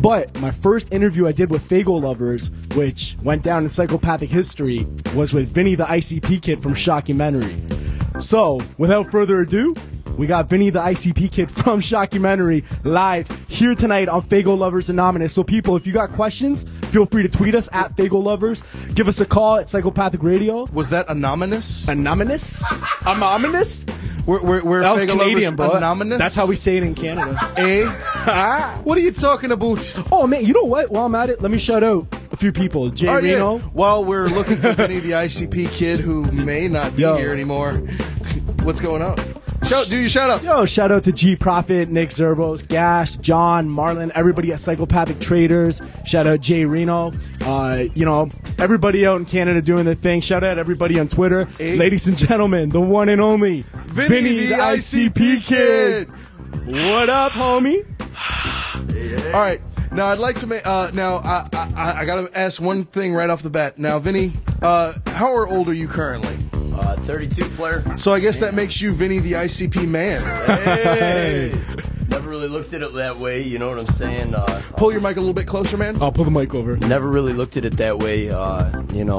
But my first interview I did with Faygoluvers, which went down in psychopathic history, was with Vinnie the ICP Kid from Shockumentary. So, without further ado, we got Vinnie the ICP Kid from Shockumentary live here tonight on Faygoluvers Anonymous. So people, if you got questions, feel free to tweet us at Faygoluvers. Give us a call at Psychopathic Radio. Was that anonymous? Anonymous? Anonymous? We're that was Canadian, bro. Anonymous? That's how we say it in Canada. What are you talking about? Oh, man, you know what? While I'm at it, let me shout out a few people. Jay Reno. Yeah. While we're looking for Vinnie the ICP Kid, who may not be here anymore. What's going on? Do your shout outs. Yo, shout out to G Profit, Nick Zerbos, Gash, John, Marlon, everybody at Psychopathic Traders. Shout out Jay Reno. Everybody out in Canada doing their thing. Shout out everybody on Twitter. Ladies and gentlemen, the one and only Vinnie the ICP Kid. What up, homie? All right. Now I'd like to make. Now I gotta ask one thing right off the bat. Now, Vinnie, how old are you currently? 32 player. So I guess that makes you Vinnie the ICP man. Hey! Never really looked at it that way, you know what I'm saying? Pull your mic a little bit closer, man. I'll pull the mic over. Never really looked at it that way,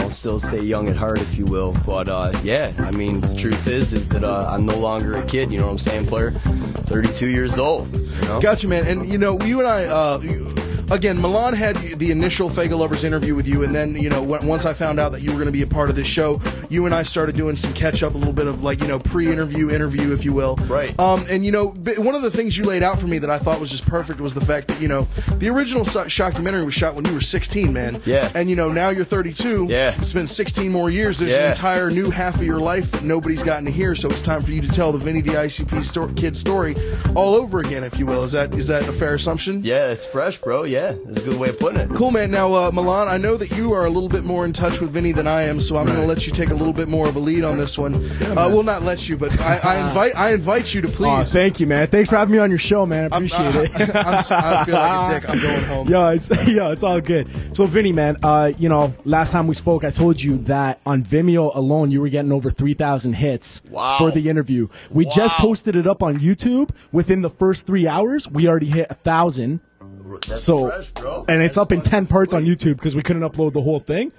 still stay young at heart, if you will. But, yeah, I mean, the truth is that I'm no longer a kid, you know what I'm saying, player? 32 years old, you know? Gotcha, man. And, you know, you and I, again, Milan had the initial Faygoluvers interview with you, and then, you know, once I found out that you were going to be a part of this show, you and I started doing some catch-up, a little bit of, like, you know, pre-interview, interview, if you will. Right. And, you know, one of the things you laid out for me that I thought was just perfect was the fact that, you know, the original Shockumentary was shot when you were 16, man. Yeah. And, you know, now you're 32. Yeah. It's been 16 more years. There's an entire new half of your life that nobody's gotten to hear, so it's time for you to tell the Vinnie the ICP Kid story all over again, if you will. Is that a fair assumption? Yeah, it's fresh, bro. Yeah, that's a good way of putting it. Cool, man. Now, Milan, I know that you are a little bit more in touch with Vinnie than I am, so I'm going to let you take a little bit more of a lead on this one. Yeah, well, not let you, but I invite you to please. Oh, thank you, man. Thanks for having me on your show, man. I appreciate it. I feel like a dick. I'm going home. Yo, it's all good. So, Vinnie, man, you know, last time we spoke, I told you that on Vimeo alone, you were getting over 3,000 hits for the interview. We just posted it up on YouTube. Within the first 3 hours, we already hit 1,000. That's fresh, bro. And it's up in 10 parts on YouTube because we couldn't upload the whole thing.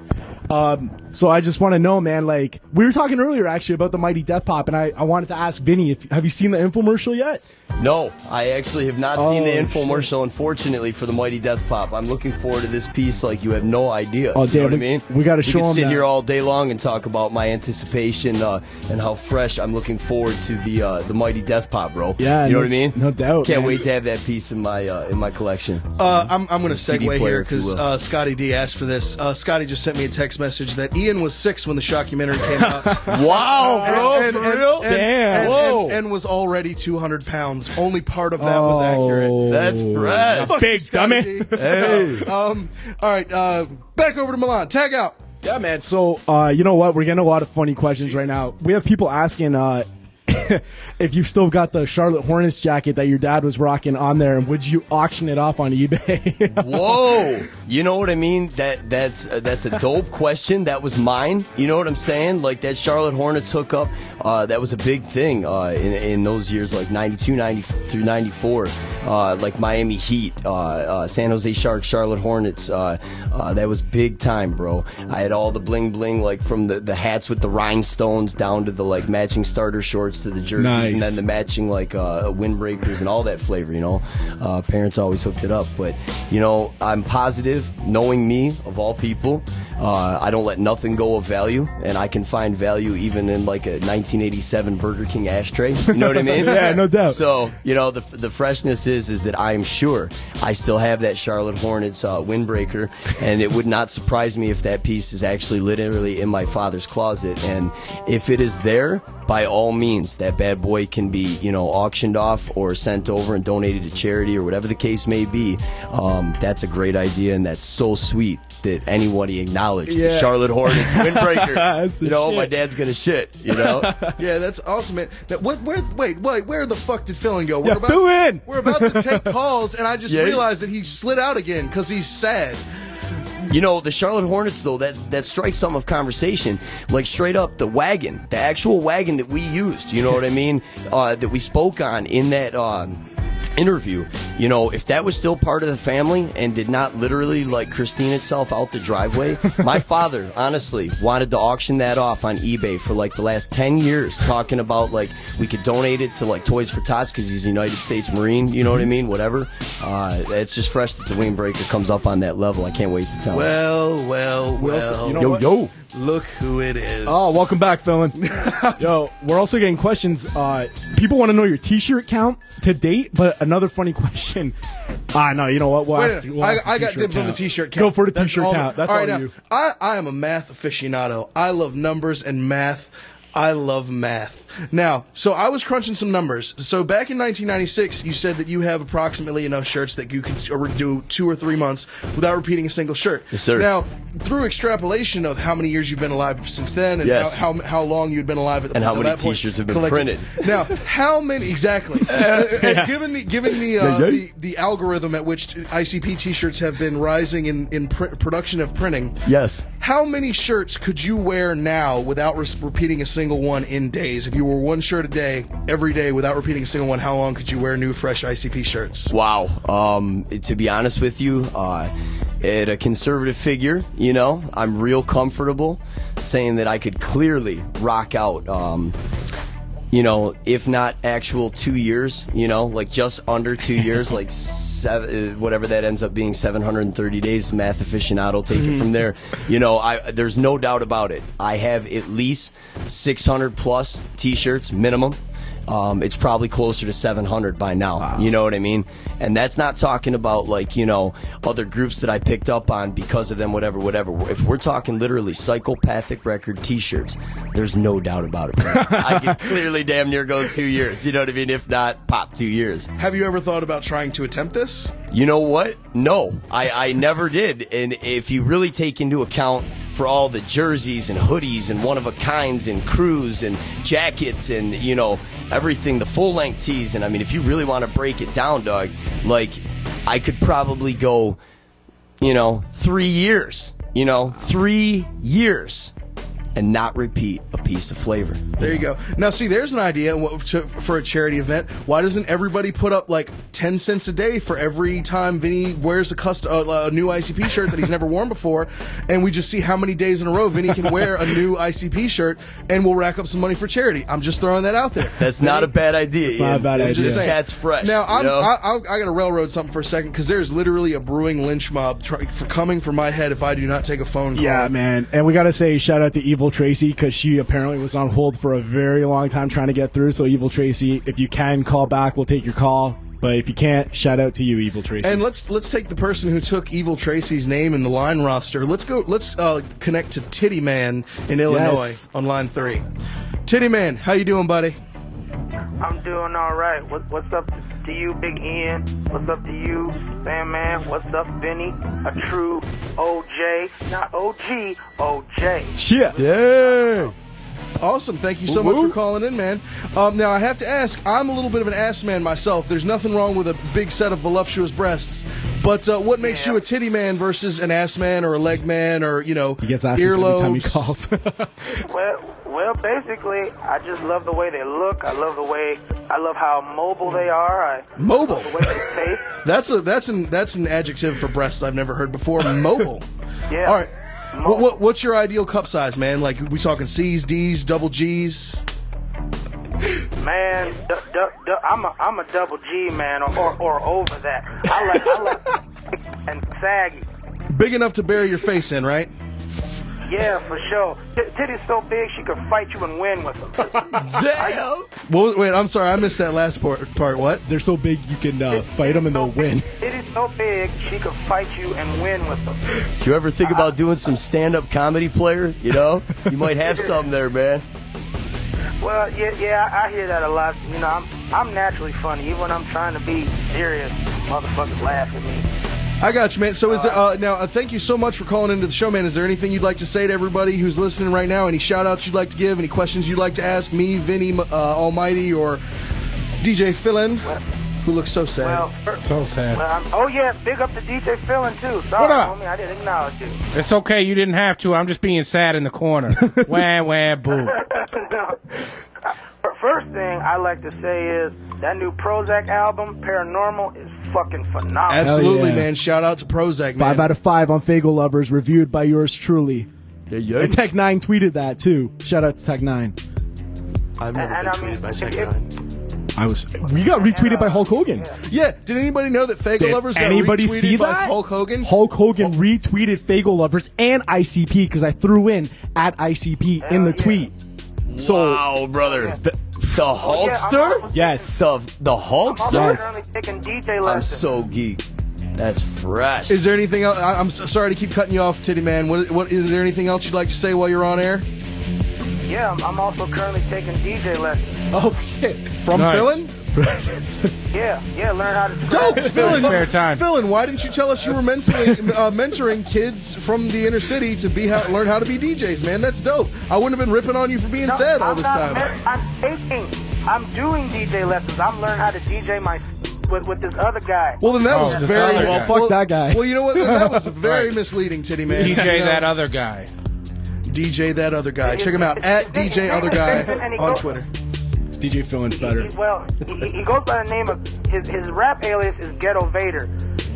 So I just want to know, man, like, we were talking earlier actually about the Mighty Death Pop, and I wanted to ask Vinnie, have you seen the infomercial yet? No, I actually have not seen the infomercial, unfortunately, for the Mighty Death Pop. I'm looking forward to this piece like you have no idea. Oh, damn, you know what I mean? We got to show them that. We can sit here all day long and talk about my anticipation and how fresh I'm looking forward to the Mighty Death Pop, bro. Yeah, you know what I mean? No doubt. Can't wait to have that piece in my collection. I'm going to segue here because Scotty D asked for this. Scotty just sent me a text message that Ian was 6 when the Shockumentary came out. Wow, bro, for real? Damn. And was already 200 pounds. Only part of that was accurate. That's fresh. Big dummy. Hey. All right, back over to Milan. Tag out. Yeah, man. So, you know what? We're getting a lot of funny questions right now. We have people asking if you've still got the Charlotte Hornets jacket that your dad was rocking on there, and would you auction it off on eBay? Whoa, you know what I mean? That's a dope question. That was mine. You know what I'm saying? Like that Charlotte Hornets hookup, that was a big thing in those years, like 92, 90 through 94. Like Miami Heat, San Jose Sharks, Charlotte Hornets. That was big time, bro. I had all the bling bling, like from the hats with the rhinestones down to the like matching starter shorts to the jerseys, and then the matching like windbreakers and all that flavor. You know, parents always hooked it up. But you know, I'm positive, knowing me of all people, I don't let nothing go of value, and I can find value even in like a 1987 Burger King ashtray. You know what I mean? Yeah, no doubt. So you know, the freshness is that I am sure I still have that Charlotte Hornets windbreaker, and it would not surprise me if that piece is actually literally in my father's closet. And if it is there, by all means, that bad boy can be, you know, auctioned off or sent over and donated to charity or whatever the case may be. That's a great idea, and that's so sweet that anybody acknowledged the Charlotte Hornets windbreaker. You know, my dad's gonna shit. You know. Yeah, that's awesome, man. Now, where the fuck did Fillin go? We're about to take calls, and I just realized that he slid out again because he's sad. You know, the Charlotte Hornets, though, that strikes some of conversation. Like, straight up, the wagon, the actual wagon that we used, you know what I mean? That we spoke on in that interview, you know, if that was still part of the family and did not literally like Christine itself out the driveway, my father honestly wanted to auction that off on eBay for like the last 10 years, talking about like we could donate it to like Toys for Tots because he's a United States Marine, you know what I mean, whatever. It's just fresh that the Windbreaker comes up on that level. I can't wait to tell him. Well, you know what? Look who it is. Oh, welcome back, Fillin. Yo, we're also getting questions. People want to know your T-shirt count to date, but another funny question. No, you know what? We'll ask I got dibs on the T-shirt count. Go for the T-shirt count. That's all you. I am a math aficionado. I love numbers and math. I love math. Now, so I was crunching some numbers. So back in 1996, you said that you have approximately enough shirts that you could do 2 or 3 months without repeating a single shirt. Yes, sir. Now, through extrapolation of how many years you've been alive since then, and yes. how long you'd been alive at the and point, how many T-shirts have been collected. printed. Now, how many exactly? Given the algorithm at which ICP T-shirts have been rising in production of printing, yes. How many shirts could you wear now without repeating a single one in days? If you wore one shirt a day, every day, without repeating a single one, how long could you wear new, fresh ICP shirts? Wow. To be honest with you, at a conservative figure, you know, I'm real comfortable saying that I could clearly rock out, you know, if not actual 2 years, you know, like just under 2 years, like whatever that ends up being, 730 days, math aficionado, take it from there. You know, there's no doubt about it. I have at least 600 plus T-shirts minimum. It's probably closer to 700 by now. Wow. You know what I mean? And that's not talking about, like, you know, other groups that I picked up on because of them, whatever. If we're talking literally Psychopathic Record T-shirts, there's no doubt about it. I can clearly damn near go 2 years. You know what I mean? If not, pop 2 years. Have you ever thought about trying to attempt this? You know what? No, I never did. And if you really take into account for all the jerseys and hoodies and one-of-a-kinds and crews and jackets and, you know, everything, the full-length tees, and I mean, if you really want to break it down, dog, like, I could probably go, you know, 3 years, you know, 3 years and not repeat a piece of flavor. There you go. Now, see, there's an idea for a charity event. Why doesn't everybody put up like 10 cents a day for every time Vinny wears a new ICP shirt that he's never worn before, and we just see how many days in a row Vinny can wear a new ICP shirt, and we'll rack up some money for charity. I'm just throwing that out there. That's not a bad idea. It's not a bad idea. Just saying. Cat's fresh. Now, I got to railroad something for a second, because there's literally a brewing lynch mob coming for my head if I do not take a phone call. Yeah, man. And we got to say shout out to Evil Tracy, because she apparently was on hold for a very long time trying to get through. So, Evil Tracy, if you can call back, we'll take your call. But if you can't, shout out to you, Evil Tracy. And let's take the person who took Evil Tracy's name in the line roster. Let's connect to Titty Man in Illinois on line 3. Titty Man, how you doing, buddy? I'm doing all right. What's up to you, Big Ian? What's up to you, Sandman? What's up, Vinny? A true OJ, not OG, OJ. Yeah. Awesome. Thank you so much for calling in, man. Now, I have to ask, I'm a little bit of an ass man myself. There's nothing wrong with a big set of voluptuous breasts. But what makes you a titty man versus an ass man or a leg man or, you know, he gets asked this every time he calls. Well, basically, I just love the way they look. I love how mobile they are. Mobile? I love the way they taste. That's an adjective for breasts I've never heard before. Mobile. Yeah. All right. What's your ideal cup size, man? Like, we talking C's, D's, double G's? Man, I'm a double G, man, or over that. I like and saggy. Big enough to bury your face in, right? Yeah, for sure. Titty's so big she could fight you and win with them. Damn. Well, wait, I'm sorry, I missed that last part. What? They're so big you can fight them and they'll win. Titty's so big she could fight you and win with them. Do you ever think about doing some stand-up comedy, player? You know, you might have something there, man. Well, yeah, I hear that a lot. You know, I'm naturally funny. Even when I'm trying to be serious, motherfuckers laugh at me. I got you, man. So is now, thank you so much for calling into the show, man. Is there anything you'd like to say to everybody who's listening right now? Any shout-outs you'd like to give? Any questions you'd like to ask me, Vinny, Almighttty, or DJ Fillin, who looks so sad? So sad. Yeah, big up to DJ Fillin, too. Sorry, what up? Homie, I didn't acknowledge you. It's okay. You didn't have to. I'm just being sad in the corner. Wah, wah, boo. No. first thing I like to say is that new Prozac album, Paranormal, is fucking phenomenal. Absolutely, man. Shout out to Prozac, man. 5 out of 5 on Faygoluvers, reviewed by yours truly. Yeah. And Tech9 tweeted that too. Shout out to Tech9. I've never been tweeted by Tech9. We got retweeted by Hulk Hogan. Yeah, did anybody know that Faygoluvers got Anybody retweeted see by that? Hulk Hogan? Hulk Hogan retweeted Faygoluvers and ICP because I threw in at ICP in the tweet. So, wow, brother. The Hulkster? Yes. The Hulkster? Yes. I'm taking DJ lessons. I'm so geek. That's fresh. Is there anything else? I'm sorry to keep cutting you off, Titty Man. What is there anything else you'd like to say while you're on air? Yeah, I'm also currently taking DJ lessons. Oh, shit. From Fillin? Yeah, learn how to Dope, Fillin. Spare time. Fillin, why didn't you tell us you were mentoring kids from the inner city to learn how to be DJs, man? That's dope. I wouldn't have been ripping on you for being sad all this time. I'm doing DJ lessons. I'm learning how to DJ with this other guy. Well, then that was very... Well, fuck that guy. Well, you know what? Then that was very misleading, Titty Man. DJ that other guy. DJ that other guy. Check him out at DJ other guy on Twitter. DJ Fillin's better. He goes by the name of his rap alias is Ghetto Vader,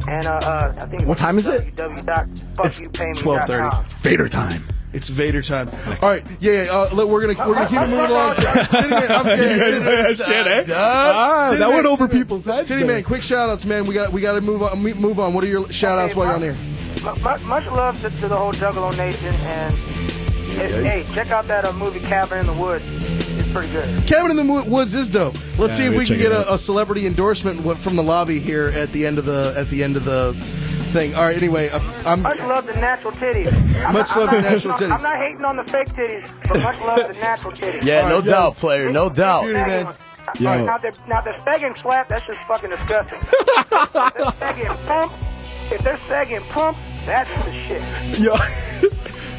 and I think. What time is it? It's 12:30. It's Vader time. It's Vader time. All right, look, we're gonna keep it moving along. Titty Man, I'm scared. That went over people's heads. Titty Man, quick shout outs, man. We got to move on. What are your shout outs while you're on there? Much love to the whole Juggalo Nation, and hey, check out that movie Cabin in the Woods. It's pretty good. Cabin in the Woods is dope. Let's see if we can get it a celebrity endorsement from the lobby here at the end of the thing. All right. Anyway, much love to natural titties. Much love to natural titties. I'm not hating on the fake titties, but much love to natural titties. Yeah, no doubt, player. No doubt. Beauty, man. Yo. Now the sagging slap, that's just fucking disgusting. If they're sagging pump, that's the shit. Yo,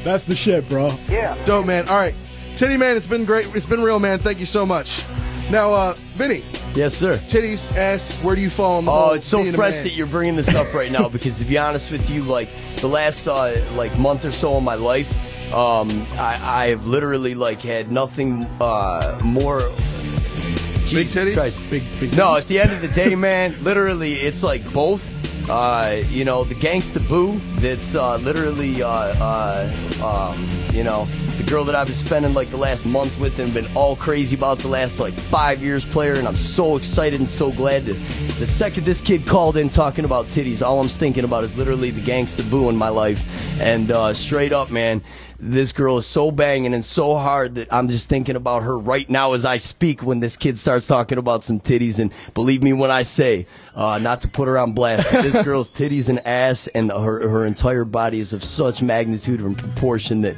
that's the shit, bro. Yeah. Dope, man. All right. Titty Man, it's been great. It's been real, man. Thank you so much. Now, Vinny. Yes, sir. Titties, ass, where do you fall on the whole it's so being a fresh man? that you're bringing this up right now because to be honest with you, like the last month or so of my life, I've literally had nothing more. Big Jesus titties? Christ. Big No, at the end of the day, man, literally, it's like both. The gangsta boo that's literally, the girl that I've been spending the last month with and been all crazy about the last 5 years, player, and I'm so excited and so glad that the second this kid called in talking about titties, all I'm thinking about is literally the gangsta boo in my life. And straight up, man, this girl is so banging and so hard that I'm just thinking about her right now as I speak when this kid starts talking about some titties. And believe me when I say, not to put her on blast, but this girl's titties and ass and her entire body is of such magnitude and proportion that,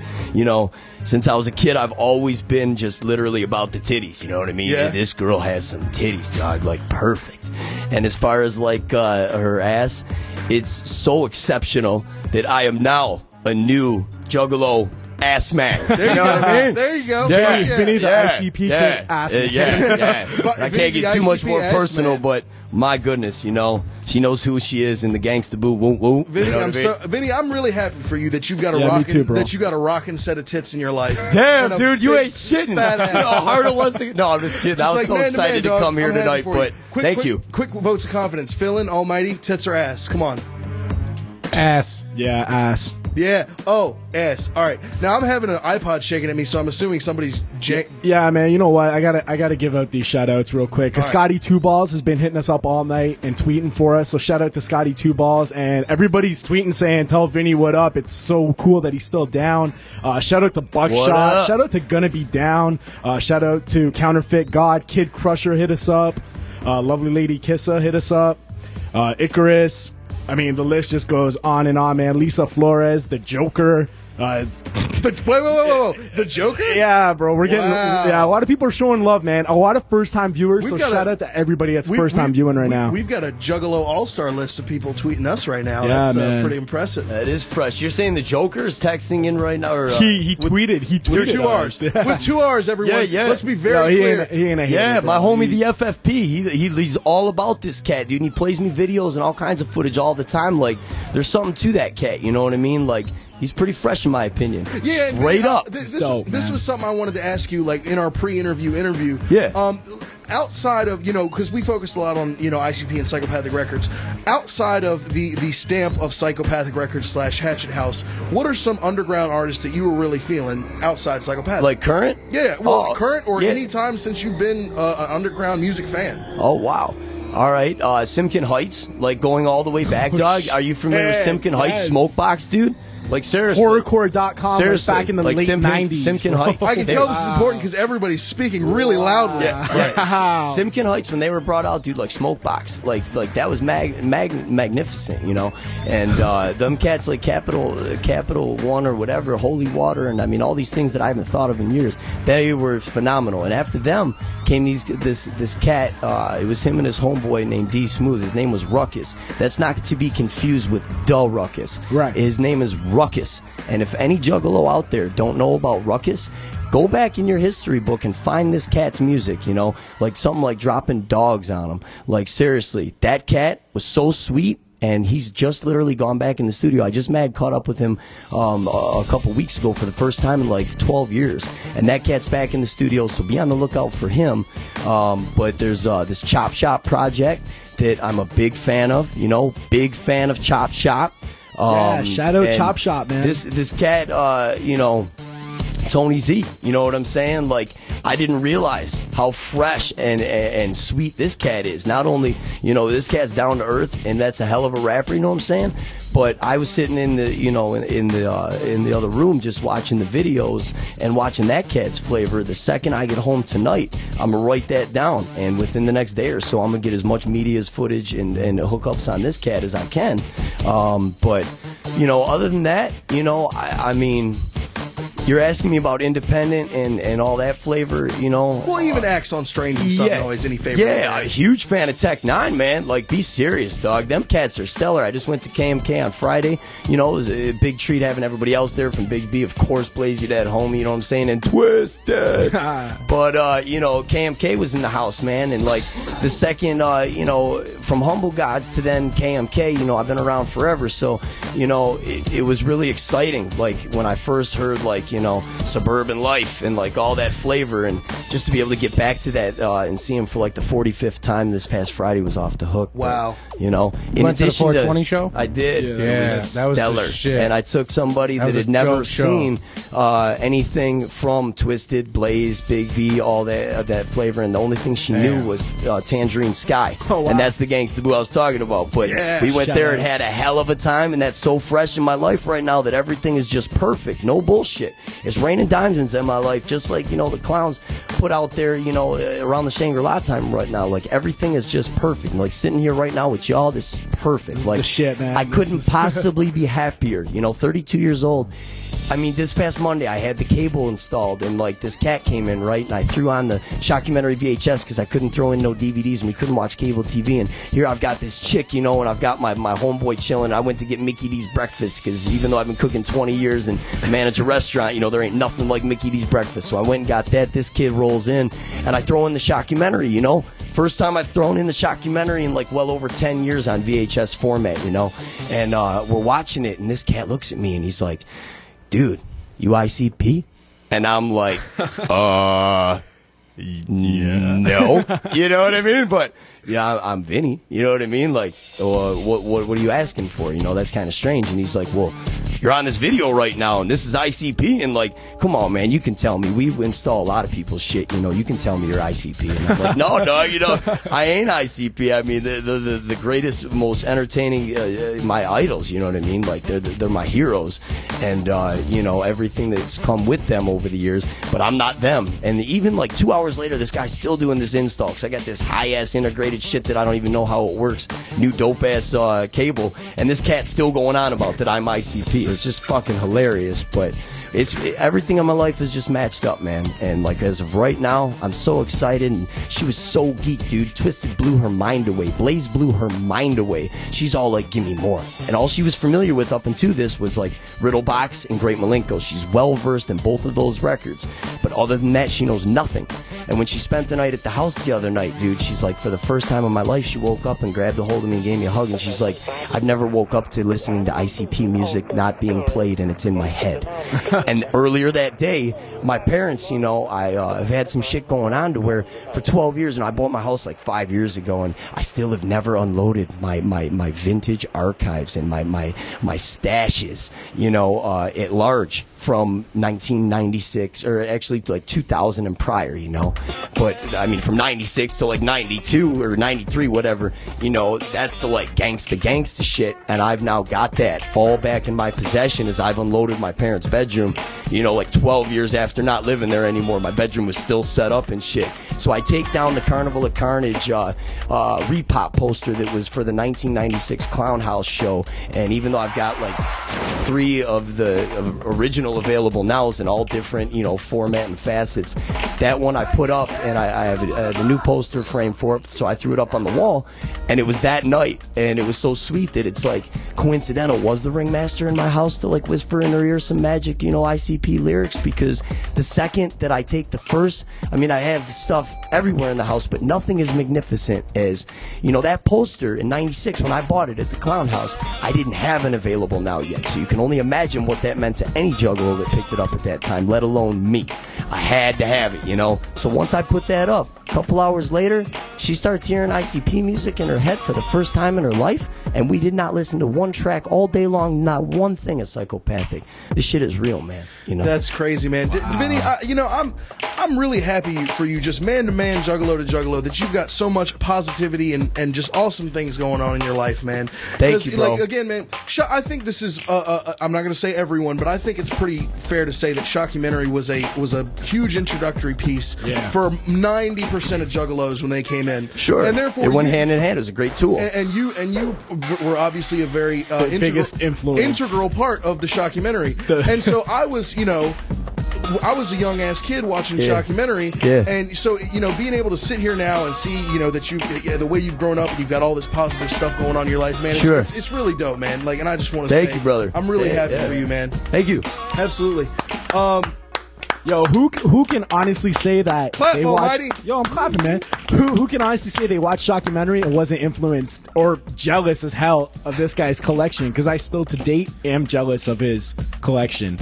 since I was a kid, I've always been just literally about the titties. You know what I mean? Yeah. This girl has some titties, dog, perfect. And as far as her ass, it's so exceptional that I am now a new Juggalo ass man. There you go. There you go. Yeah. Vinnie the ICP Kid ass man. Yeah. I Vinnie can't the get too much ICP more ass personal, man. but my goodness, she knows who she is in the gangsta boo woo woo. Vinny, You know what I mean? Vinny, I'm really happy for you that you've got a Yeah, me too, bro. rocking set of tits in your life. Damn, And a dude, you big ain't shitting. fat ass. You know how hard it was to... No, I'm just kidding. I was Just so man to man, excited to dog. come here I'm happy tonight, for you. but thank you. Quick votes of confidence. Fillin, Almighty, tits or ass? Come on. Ass. Yeah, ass. Yeah. Oh, ass. All right. Now I'm having an iPod shaking at me, so I'm assuming somebody's Yeah, man. You know what? I gotta give out these shout outs real quick. Cause Scotty Two Balls has been hitting us up all night and tweeting for us. So shout out to Scotty Two Balls, and everybody's tweeting saying, "Tell Vinny what up." It's so cool that he's still down. Shout out to Buckshot. Shout out to Gonna Be Down. Shout out to Counterfeit God. Kid Crusher hit us up. Lovely Lady Kissa hit us up. Icarus. I mean, the list just goes on and on, man. Lisa Flores, the Joker. Whoa. The Joker? Yeah, bro. We're getting a lot of people are showing love, man. A lot of first-time viewers. So shout out to everybody that's first-time viewing right now. We've got a Juggalo all-star list of people tweeting us right now. Yeah, That's man. pretty impressive. That is fresh. You're saying the Joker is texting in right now? Or, He tweeted. He tweeted. With 2 R's. With 2 R's, everyone. Yeah. Let's be very clear. He ain't a hater, Yeah, bro. my homie, the FFP, he's all about this cat, dude. And he plays me videos and all kinds of footage all the time. There's something to that cat, you know what I mean? He's pretty fresh in my opinion. Yeah, straight up. This dope, was something I wanted to ask you, like in our pre-interview interview. Yeah. Outside of, because we focused a lot on, ICP and Psychopathic Records, outside of the stamp of Psychopathic Records / Hatchet House, what are some underground artists that you were really feeling outside Psychopathic? Like current? Yeah, well, current or any time since you've been an underground music fan. Oh, wow. All right, Simkin Heights, like going all the way back, dog. Are you familiar with Simkin Heights? Smokebox, dude? Like, seriously. Horrorcore.com Seriously. back in the late 90s. Simkin Heights. I can tell this is important because everybody's speaking really loudly. Yeah, right. Simkin Heights, when they were brought out, dude, like Smokebox, like that was magnificent, And them cats like Capital One or whatever, Holy Water, and I mean all these things that I haven't thought of in years. They were phenomenal. And after them came this cat. It was him and his homeboy named D Smooth. His name was Ruckus. That's not to be confused with Dull Ruckus. Right. His name is Ruckus. And if any juggalo out there don't know about Ruckus, go back in your history book and find this cat's music, like something like Dropping Dogs on him. Like, seriously, that cat was so sweet. And he's just literally gone back in the studio. I just caught up with him a couple weeks ago for the first time in like 12 years. And that cat's back in the studio, so be on the lookout for him. But there's this Chop Shop project that I'm a big fan of, big fan of Chop Shop. Shadow Chop Shop, man. This cat, Tony Z, you know what I'm saying? Like, I didn't realize how fresh and sweet this cat is. Not only, this cat's down to earth, and that's a hell of a rapper, you know what I'm saying? But I was sitting in the, in the other room just watching the videos and watching that cat's flavor. The second I get home tonight, I'm gonna write that down, and within the next day or so, I'm gonna get as much media's footage and hookups on this cat as I can. But other than that, I mean. You're asking me about independent and all that flavor, Well, even Axe on Strange and Sub Noise, any favorites? Yeah, I'm a huge fan of Tech 9, man. Like, be serious, dog. Them cats are stellar. I just went to KMK on Friday. It was a big treat having everybody else there from Big B, of course, Blaze Your Dad Homie, you know what I'm saying, and Twisted. But, KMK was in the house, man, and, like, the second, from Humble Gods to then KMK, I've been around forever, so, it was really exciting, like, when I first heard, like, Suburban Life and like all that flavor, and just to be able to get back to that and see him for like the 45th time this past Friday was off the hook. Wow. But, in went to the 420 show? I did. Yeah, that was stellar. the shit. And I took somebody that had never seen anything from Twisted, Blaze, Big B, all that flavor, and the only thing she knew was Tangerine Sky. Oh, wow. And that's the Gangsta Boo I was talking about. But we went there and had a hell of a time, and that's so fresh in my life right now that everything is just perfect. No bullshit. It's raining diamonds in my life, just like, the clowns put out there, around the Shangri-La time right now. Like, everything is just perfect. And, like, sitting here right now with y'all, this is perfect. This like, is the shit, man. I couldn't possibly be happier. 32 years old. I mean, this past Monday, I had the cable installed, and, like, this cat came in, right, and I threw on the Shockumentary VHS because I couldn't throw in no DVDs, and we couldn't watch cable TV, and here I've got this chick, and I've got my homeboy chilling. I went to get Mickey D's breakfast because even though I've been cooking 20 years and manage a restaurant, there ain't nothing like Mickey D's breakfast, so I went and got that. This kid rolls in, and I throw in the Shockumentary, First time I've thrown in the Shockumentary in like well over 10 years on VHS format, and we're watching it, and this cat looks at me, and he's like, dude, you ICP? And I'm like, no. You know what I mean? But, I'm Vinny. You know what I mean? Like, what are you asking for? That's kind of strange. And he's like, well, you're on this video right now, and this is ICP, and like, come on, man, you can tell me. We install a lot of people's shit, you can tell me you're ICP. And I'm like, no, dog, I ain't ICP. I mean, the greatest, most entertaining, my idols, you know what I mean? Like, they're my heroes, and, everything that's come with them over the years, but I'm not them. And even like 2 hours later, this guy's still doing this install, because I got this high-ass integrated shit that I don't even know how it works, new dope-ass cable, and this cat's still going on about that I'm ICP. It's just fucking hilarious, but everything in my life is just matched up, man. And like, as of right now, I'm so excited, and she was so geeked, dude. Twisted blew her mind away. Blaze blew her mind away. She's all like, give me more. And all she was familiar with up until this was like Riddlebox and Great Malenko. She's well versed in both of those records, but other than that, she knows nothing. And when she spent the night at the house the other night, dude, she's like, for the first time in my life, she woke up and grabbed a hold of me and gave me a hug. And she's like, I've never woke up to listening to ICP music not being played and it's in my head. And earlier that day, my parents, you know, I've had some shit going on to where for 12 years, and I bought my house like 5 years ago, and I still have never unloaded my vintage archives and my stashes, you know, at large from 1996, or actually like 2000 and prior, you know. But I mean, from 96 to like 92 or 93, whatever, you know, that's the like gangsta shit. And I've now got that all back in my possession as I've unloaded my parents' bedroom, you know, like 12 years after not living there anymore. My bedroom was still set up and shit. So I take down the Carnival of Carnage repop poster that was for the 1996 Clown House show. And even though I've got like 3 of the original available nows in all different, you know, format and facets, that one I put up, and I have a new poster frame for it, so I threw it up on the wall. And it was that night, and it was so sweet that it's like coincidental. Was the ringmaster in my house to like whisper in her ear some magic, you know, ICP lyrics? Because the second that I take the first, I mean, I have stuff everywhere in the house, but nothing as magnificent as, you know, that poster in 96 when I bought it at the Clown House. I didn't have an available now yet, so you can only imagine what that meant to any juggler that picked it up at that time, let alone me. I had to have it, you know. So once I put that up, a couple hours later, she starts hearing ICP music in her head for the first time in her life, and we did not listen to one track all day long, not one thing of Psychopathic. This shit is real, man. You know, that's crazy, man. Vinny, you know, I'm really happy for you, just man to man, juggalo to juggalo, that you've got so much positivity and just awesome things going on in your life, man. Thank you, bro. Like, again, man, I think this is I'm not going to say everyone, but I think it's pretty fair to say that Shockumentary was a huge introductory piece for 90% of juggalos when they came in. Sure, and therefore it went hand in hand. It was a great tool. And you were obviously a very biggest influence, integral part of the Shockumentary. And so I was, you know, I was a young ass kid watching Shockumentary, and so, you know, being able to sit here now and see, you know, that the way you've grown up and you've got all this positive stuff going on in your life, man. It's really dope, man. Like, and I just want to say, thank you, brother. I'm really happy for you, man. Thank you. Absolutely. Yo, who can honestly say that Clap, they watched? Almighty. Yo, I'm clapping, man. Who can honestly say they watched Shockumentary and wasn't influenced or jealous as hell of this guy's collection? Because I still, to date, am jealous of his collection.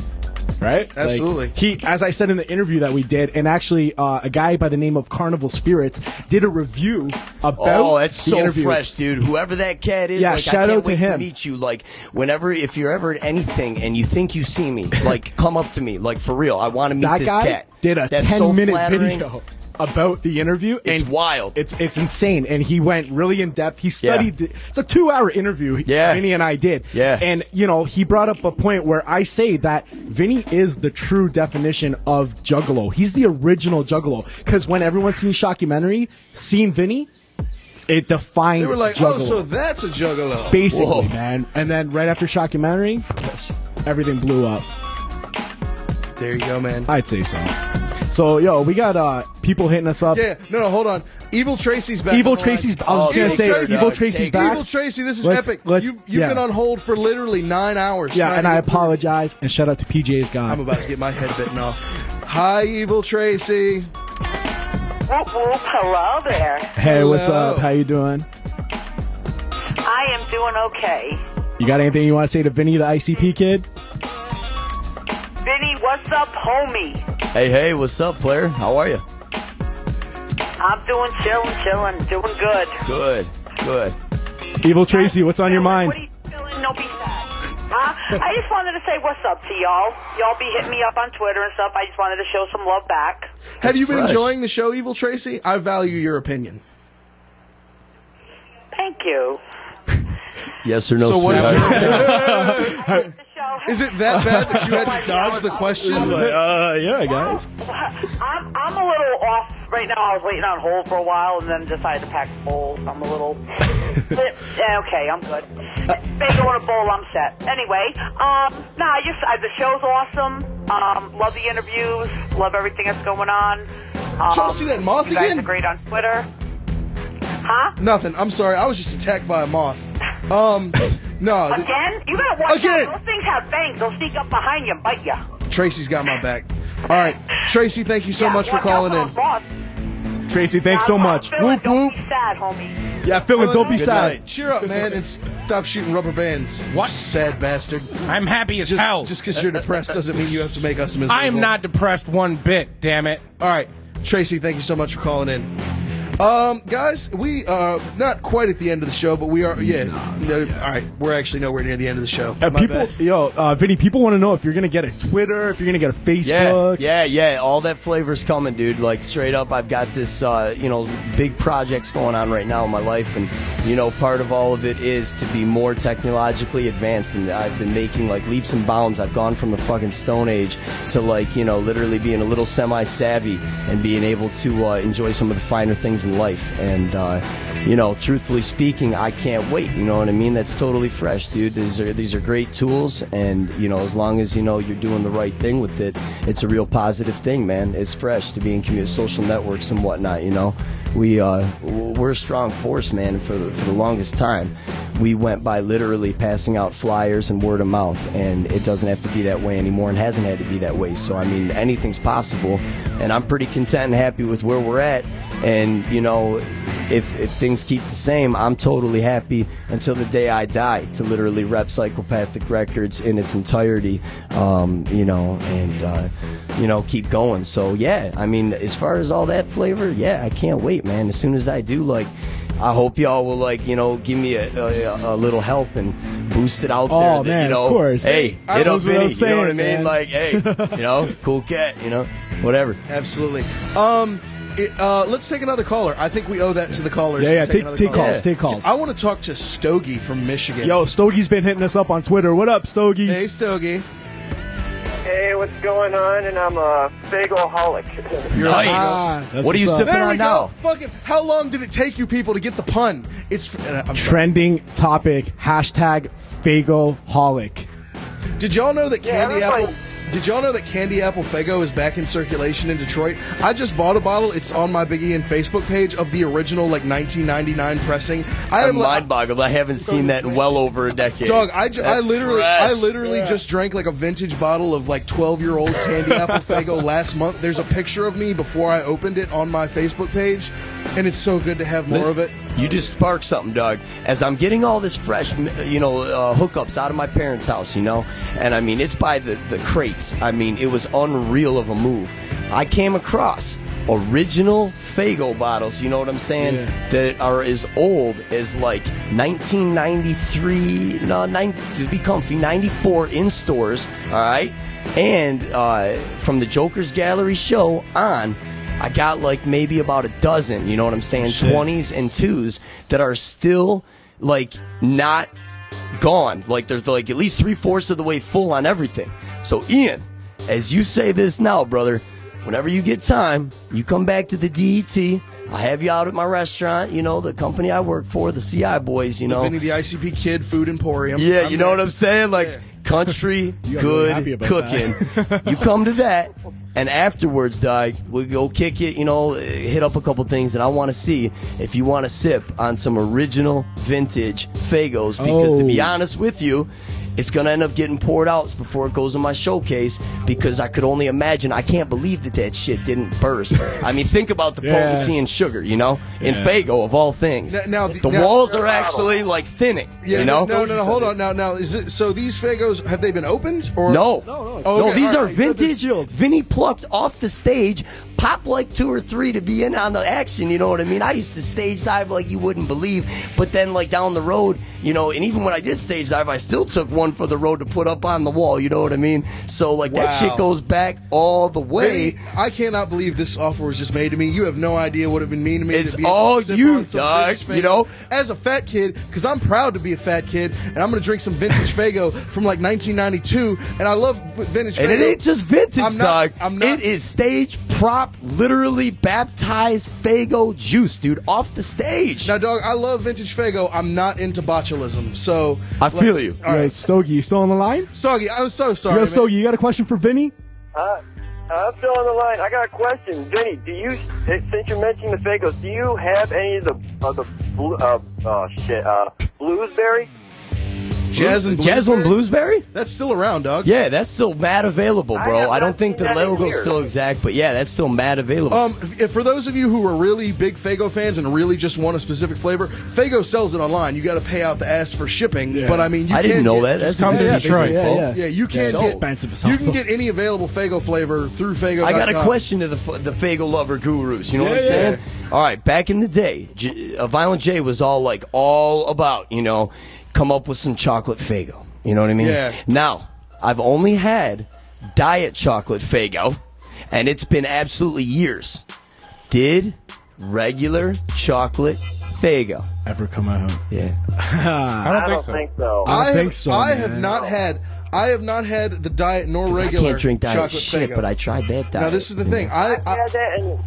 Right? Absolutely. Like, he, as I said in the interview that we did, and actually a guy by the name of Carnival Spirits did a review about that's so interview. fresh, dude. Whoever that cat is, yeah, like, shout I can't out wait to him. to meet you. Like, if you're ever at anything and you think you see me, like, come up to me. Like, for real. I want to meet this cat. That guy did a 10-minute video about the interview. It's wild. It's insane. And he went really in depth. He studied. It's a 2-hour interview. Vinny and I did. Yeah. And, you know, he brought up a point where I say that Vinny is the true definition of juggalo. He's the original juggalo. Because when everyone's seen Shockumentary, seen Vinny, it defined They were like, juggalo. oh, so that's a juggalo. Basically, man. And then right after Shockumentary, everything blew up. There you go, man. I'd say so. So, yo, we got people hitting us up. Yeah, no, hold on. Evil Tracy's back. Evil Tracy's. I was just gonna say, Evil Tracy's back. Evil Tracy, this is epic. You've been on hold for literally 9 hours. Yeah, and I apologize. And shout out to PJ's guy. I'm about to get my head bitten off. Hi, Evil Tracy. Whoop, whoop. Hello there. Hey, Hello. what's up? How you doing? I am doing okay. You got anything you want to say to Vinnie the ICP Kid? Vinny, what's up, homie? Hey, what's up, player? How are you? I'm doing chilling, doing good. Good. Evil Tracy, what's on your mind? What are you feeling? No, be sad. Huh? I just wanted to say what's up to y'all. Y'all be hitting me up on Twitter and stuff. I just wanted to show some love back. Have you been fresh. enjoying the show, Evil Tracy? I value your opinion. Thank you. Yes or no, So what is sweetheart? Is it that bad that you had to dodge the question? Yeah, guys. I'm a little off right now. I was waiting on hold for a while and then decided to pack bowls. I'm a little... okay, I'm good. They go in a bowl, I'm set. Anyway, the show's awesome. Love the interviews. Love everything that's going on. Did y'all see that moth you guys again? are great on Twitter. Huh? Nothing. I'm sorry. I was just attacked by a moth. No. Again? You gotta watch Again. out. Those things have fangs. They'll sneak up behind you and bite you. Tracy's got my back. All right. Tracy, thank you so much for calling in. Tracy, thanks so much. Fillin, don't be sad, homie. Yeah, Fillin, don't be Good sad. night. Cheer up, man, and stop shooting rubber bands. What? Sad bastard. I'm happy as hell. Just because you're depressed doesn't mean you have to make us miserable. I am not depressed one bit, damn it. All right, Tracy, thank you so much for calling in. Guys, we are not quite at the end of the show, but we are. Yeah, all right, we're actually nowhere near the end of the show. Vinny, people want to know if you're gonna get a Twitter, if you're gonna get a Facebook. Yeah, all that flavor's coming, dude. Like, straight up, I've got this, big projects going on right now in my life, and part of all of it is to be more technologically advanced, and I've been making like leaps and bounds. I've gone from the fucking Stone Age to literally being a little semi-savvy and being able to enjoy some of the finer things in life. And truthfully speaking, I can't wait. You know what I mean? That's totally fresh, dude. These are great tools, and as long as you're doing the right thing with it, it's a real positive thing, man. It's fresh to be in social networks and whatnot. We're a strong force, man. For the longest time, we went by literally passing out flyers and word of mouth, and it doesn't have to be that way anymore, and hasn't had to be that way. So I mean, anything's possible, and I'm pretty content and happy with where we're at. And if things keep the same, I'm totally happy until the day I die to literally rep Psychopathic Records in its entirety, keep going. So yeah, I mean, as far as all that flavor, yeah, I can't wait, man. As soon as I do, I hope y'all will give me a little help and boost it out there. Oh, man, of course. Hey, hit up Vinny, you know what I mean? Man. Like, hey, cool cat, whatever. Absolutely. Let's take another caller. I think we owe that to the callers. Yeah, take calls. I want to talk to Stogie from Michigan. Yo, Stogie's been hitting us up on Twitter. What up, Stogie? Hey, Stogie. Hey, what's going on? And I'm a Faygolaholic. Nice. What are you sipping on now? Fucking, how long did it take you people to get the pun? It's trending topic. #Faygolaholic. Did y'all know that Candy Apple? Did y'all know that Candy Apple Faygo is back in circulation in Detroit? I just bought a bottle. It's on my Big Ian Facebook page of the original 1999 pressing. I'm mind-boggled. I haven't seen that in well over a decade. Dog, I literally just drank a vintage bottle of 12-year-old Candy Apple Faygo last month. There's a picture of me before I opened it on my Facebook page, and it's so good to have more of it. You just sparked something, Doug. As I'm getting all this fresh, hookups out of my parents' house, and I mean, it's by the crates. I mean, it was unreal of a move. I came across original Faygo bottles, you know what I'm saying, that are as old as 1993, to be comfy, 94 in stores, all right? And from the Joker's Gallery show on, I got maybe about a dozen, you know what I'm saying, 20s and 2s that are still not gone. There's at least 3/4 of the way full on everything. So Ian, as you say this now, brother, whenever you get time, you come back to the DET. I'll have you out at my restaurant, the company I work for, the CI boys, The Vinnie The ICP Kid Food Emporium. Yeah, you know what I'm saying? Country, good really cooking. You come to that, and afterwards, Doug, we'll go kick it, hit up a couple things, and I want to see if you want to sip on some original vintage Faygos, because to be honest with you, it's going to end up getting poured out before it goes in my showcase, because I could only imagine. I can't believe that shit didn't burst. I mean, think about the potency in sugar, in Faygo, of all things. Now, the walls are actually thinning, No, hold on. Now, is it so? These Faygos, have they been opened or no? Okay, these are right, vintage. Vinny plucked off the stage, popped 2 or 3 to be in on the action. You know what I mean? I used to stage dive like you wouldn't believe, but then down the road, and even when I did stage dive, I still took one for the road to put up on the wall. You know what I mean? So that shit goes back all the way. Vinny, I cannot believe this offer was just made to me. You have no idea what it would mean to me. It's all you, Doug. As a fat kid, because I'm proud to be a fat kid, and I'm going to drink some vintage Faygo from 1992, and I love vintage Faygo. And it ain't just vintage, Doug. It is stage prop, literally baptized Faygo juice, dude, off the stage. Now, dog, I love vintage Faygo. I'm not into botulism, so I feel you. All right, Stogie, you still on the line? Stogie, I'm so sorry. Yo, Stogie, you got a question for Vinny? I'm still on the line. I got a question. Vinny, since you mentioned the Faygos, do you have any of the blueberry? Jasmine Bluesberry? That's still around, dog. Yeah, that's still mad available, bro. I don't think the seen that in logo's years. still exact, but yeah, that's still mad available. For those of you who are really big Faygo fans and really just want a specific flavor, Faygo sells it online. You got to pay out the ass for shipping, but I mean, I didn't know that. That's come to Detroit. Yeah, you can't get expensive as you can get any available Faygo flavor through Faygo.com. I got a question to the Faygo lover gurus. You know what I'm saying? All right, back in the day, Violent J was all about, come up with some chocolate Faygo. You know what I mean? Yeah. Now, I've only had diet chocolate Faygo, and it's been absolutely years. Did regular chocolate Faygo ever come out? Yeah. I don't think so. I think so. I have not had the diet nor 'Cause regular I can't drink diet chocolate shit, Faygo. but I tried that diet. Now this is the thing. I had that, and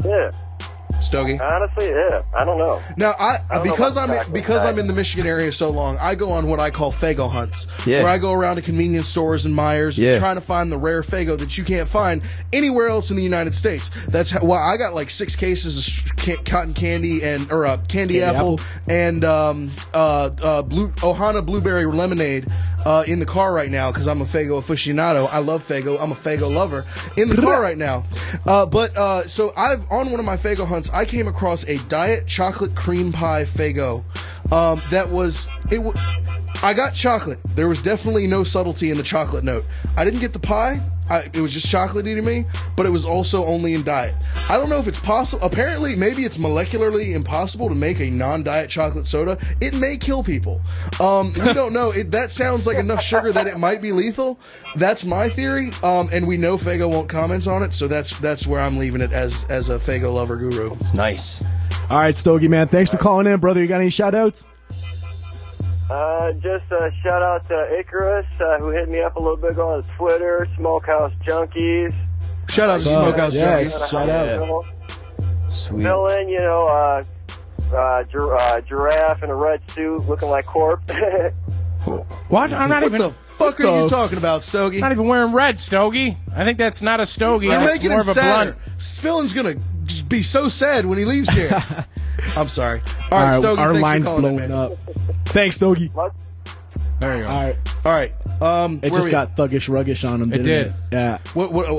Stogie. honestly, I don't know. Now, don't because know I'm about because chocolate I'm in the Michigan area so long, I go on what I call Faygo hunts, Yeah. where I go around to convenience stores and Myers trying to find the rare Faygo that you can't find anywhere else in the United States. That's why I got like 6 cases of cotton candy and candy apple and Ohana blueberry lemonade in the car right now because I'm a Faygo aficionado. I love Faygo. I'm a Faygo lover in the car right now. So on one of my Faygo hunts, I came across a diet chocolate cream pie Faygo. I got chocolate. There was definitely no subtlety in the chocolate note. I didn't get the pie. It was just chocolatey to me, but it was also only in diet. I don't know if it's possible. Apparently, maybe it's molecularly impossible to make a non-diet chocolate soda. It may kill people. We don't know. That sounds like enough sugar that it might be lethal. That's my theory. And we know Faygo won't comment on it, so that's where I'm leaving it as a Faygo lover guru. It's nice. All right, Stogie, man. Thanks for calling in, brother. You got any shout-outs? Just a shout out to Icarus, who hit me up a little bit ago on Twitter, Smokehouse Junkies. Shout out to Smokehouse Yes, Junkies. shout out. Sweet. Fillin, giraffe in a red suit looking like Corp. What? I'm not What even. the fuck are you talking about, Stogie? Not even wearing red, Stogie. I think that's not a Stogie. You're That's making more him of a sadder. blunt. Fillin's gonna be so sad when he leaves here. I'm sorry. All right, Stogie, our thanks line's for calling blowing in, man. up. Thanks, Stogie. There you go. All right. All right. It just got thuggish, ruggish on him, didn't it? did. Yeah.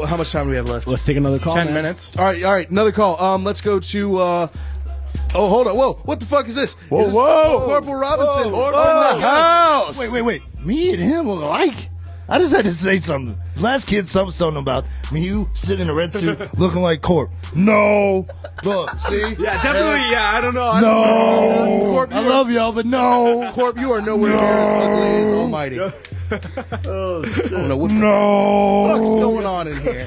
How much time do we have left? Let's take another call, 10 man. minutes. All right, another call. Let's go to. Oh, hold on. Whoa, what the fuck is this? Is this Corporal Robinson. Oh, my God. Wait. Me and him look alike? I just had to say something. Last kid, something about me, you sitting in a red suit looking like Corp. No. Look, see? Yeah, definitely. Yeah, I don't know. No. Corp, I love y'all, but no. Corp, you are nowhere near as ugly as Almighty. I don't know what the fuck's going on in here.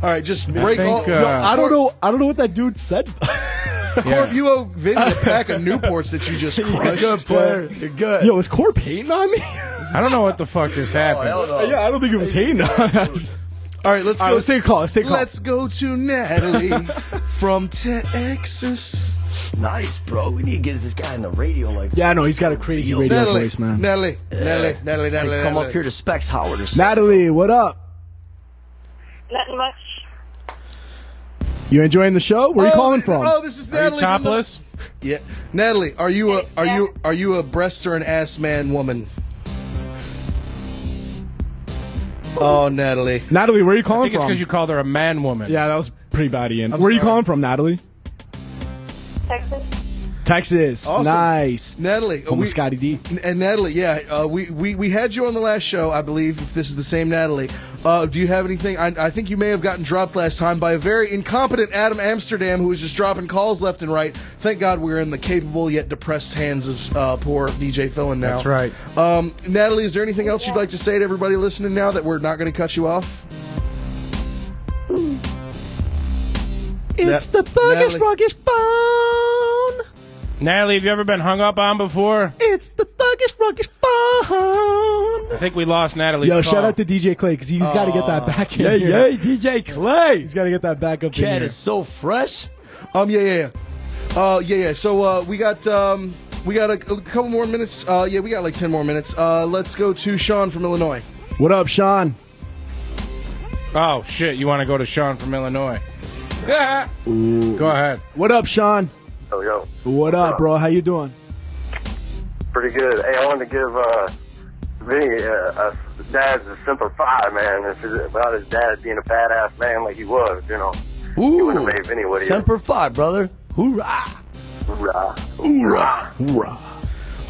All right, just break all. I don't know what that dude said. Corp, you owe Vinny a pack of Newports that you just crushed. Good player. You're good. Yo, is Corp hating on me? I don't know what the fuck just happened. Yeah, I don't think it was hating on us. All right, let's go. Let's take a call. Let's go to Natalie from Texas. Nice, bro. We need to get this guy on the radio like Yeah, I know. He's got a crazy radio Natalie, voice, man. Natalie. come up here to Specs Howard or something. Natalie, what up? Nothing much. You enjoying the show? Where are you calling from? Oh, this is Are you Natalie. topless? Yeah, Natalie, are you a breast or an ass man woman? Oh, Natalie. Natalie, where are you I calling think it's from? because you called her a man woman. Yeah, that was pretty bad, Ian. I'm Where are you sorry. calling from, Natalie? Texas. Texas. Awesome. Nice. Natalie, Home of Scotty D. and Natalie, yeah, we had you on the last show, I believe, if this is the same Natalie. Do you have anything? I think you may have gotten dropped last time by a very incompetent Adam Amsterdam who was just dropping calls left and right. Thank God we're in the capable yet depressed hands of poor DJ Fillin now. That's right. Natalie, is there anything else you'd like to say to everybody listening now that we're not going to cut you off? It's the Thuggish Ruggish phone. Natalie, have you ever been hung up on before? It's the Thuggish Ruggish phone. I think we lost Natalie's Yo, call. shout out to DJ Clay because he's got to get that back in. Yay, DJ Clay. He's got to get that back up in Cat here. is so fresh. Yeah. So we got a couple more minutes. We got like 10 more minutes. Let's go to Sean from Illinois. What up, Sean? Oh, shit. You want to go to Sean from Illinois? Yeah. Go ahead. What up, Sean? There we go. What up, bro? How you doing? Pretty good. Hey, I wanted to give Vinny, Dad's a Semper Fi, man. It's about his dad being a badass man like he was, you know. Ooh, he wouldn't have made Vinny what he is. Semper Fi, brother. Hoorah! Hoorah. Hoorah! Hoorah.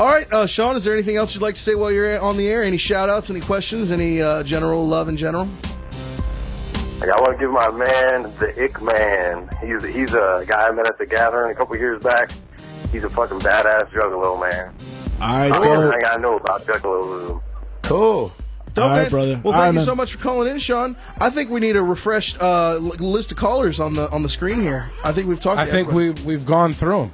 All right, Sean, is there anything else you'd like to say while you're on the air? Any shout-outs, any questions, any general love in general? I want to give my man, the Ick Man. He's a guy I met at the Gathering a couple years back. He's a fucking badass juggalo, man. All right, everything I know about juggalos. Cool. Dope, All right, man. brother. Well, All thank right, you man. so much for calling in, Sean. I think we need a refreshed list of callers on the screen here. I think we've talked. I think we've gone through them.